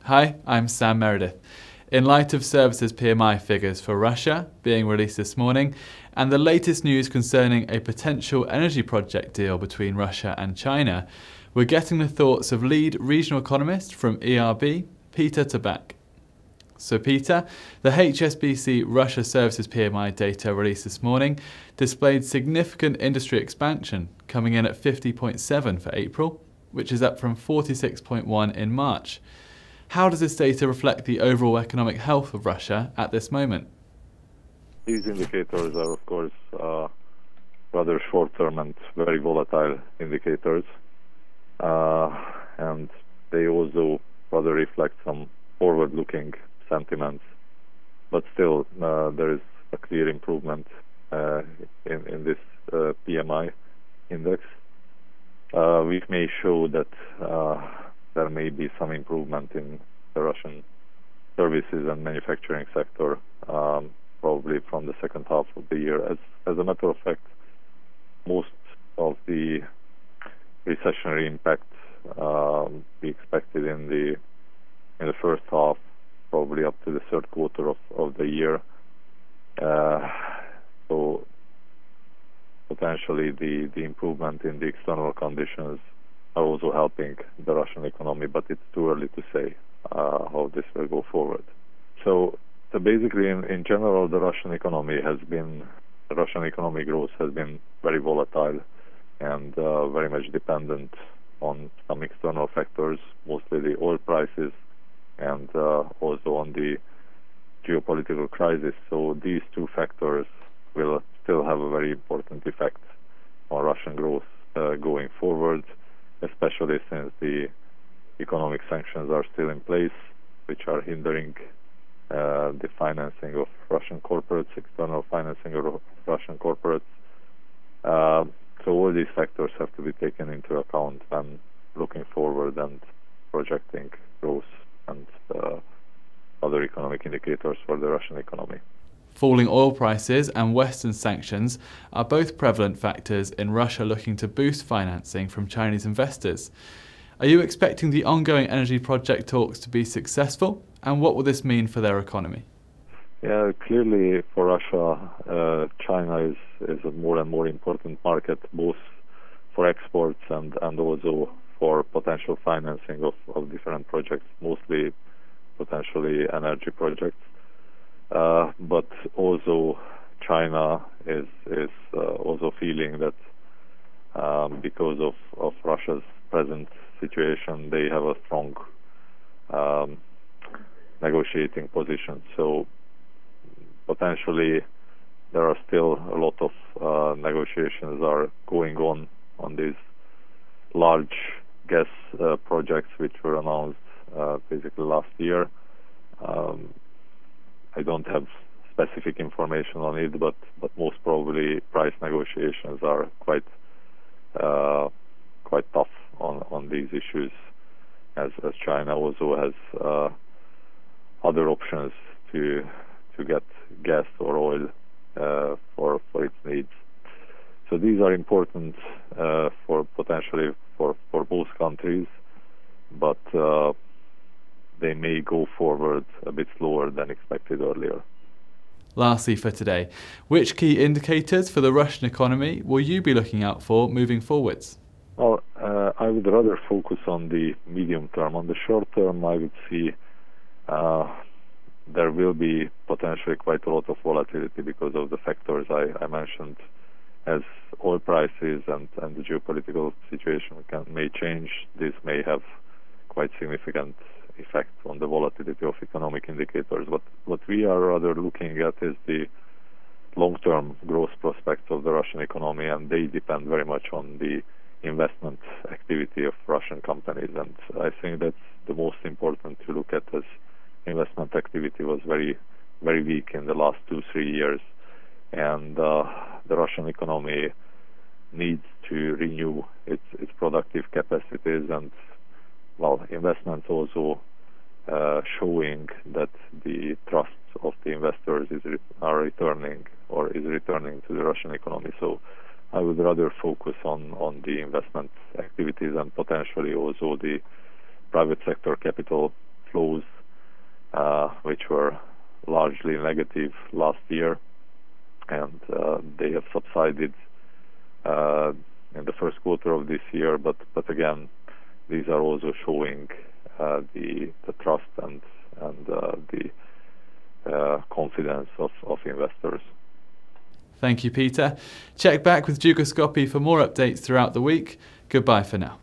Hi, I'm Sam Meredith. In light of services PMI figures for Russia being released this morning and the latest news concerning a potential energy project deal between Russia and China, we're getting the thoughts of lead regional economist from ERBD, Peter Tabak. So Peter, the HSBC Russia Services PMI data released this morning displayed significant industry expansion, coming in at 50.7 for April, which is up from 46.1 in March. How does this data reflect the overall economic health of Russia at this moment? These indicators are, of course, rather short-term and very volatile indicators, and they also rather reflect some forward-looking sentiments. But still, there is a clear improvement in this PMI index, which may show that there may be some improvement in the Russian services and manufacturing sector, probably from the second half of the year. As a matter of fact, most of the recessionary impact we expected in the first half, probably up to the third quarter of the year. So potentially the improvement in the external conditions are also helping the Russian economy, but it's too early to say how this will go forward. So basically, in general, the Russian economic growth has been very volatile and very much dependent on some external factors, mostly the oil prices and also on the geopolitical crisis. So these two factors will still have a very important effect on Russian growth going forward, especially since the economic sanctions are still in place, which are hindering the financing of Russian corporates, external financing of Russian corporates. So all these factors have to be taken into account when looking forward and projecting growth and other economic indicators for the Russian economy. Falling oil prices and Western sanctions are both prevalent factors in Russia looking to boost financing from Chinese investors. Are you expecting the ongoing energy project talks to be successful, and what will this mean for their economy? Yeah, clearly for Russia, China is a more and more important market, both for exports and also for potential financing of different projects, mostly potentially energy projects. But also China is also feeling that because of Russia's present situation, they have a strong negotiating position. So potentially there are still a lot of negotiations are going on these large gas projects which were announced basically last year. I don't have specific information on it, but most probably price negotiations are quite tough on these issues, as China also has other options to get gas or oil for its needs. So these are important for potentially for both countries, but they may go forward a bit slower than expected earlier. Lastly for today, which key indicators for the Russian economy will you be looking out for moving forwards? Well, I would rather focus on the medium term. On the short term, I would see there will be potentially quite a lot of volatility because of the factors I mentioned, as oil prices and the geopolitical situation may change. This may have quite significant effect on the volatility of economic indicators. What we are rather looking at is the long-term growth prospects of the Russian economy, and they depend very much on the investment activity of Russian companies. And I think that's the most important to look at, as investment activity was very, very weak in the last 2-3 years, and the Russian economy needs to renew its productive capacities, and investments also showing that the trust of the investors is returning to the Russian economy. So I would rather focus on the investment activities and potentially also the private sector capital flows, which were largely negative last year, and they have subsided in the first quarter of this year. But again, these are also showing the trust and the confidence of investors. Thank you, Peter. Check back with Dukascopy for more updates throughout the week. Goodbye for now.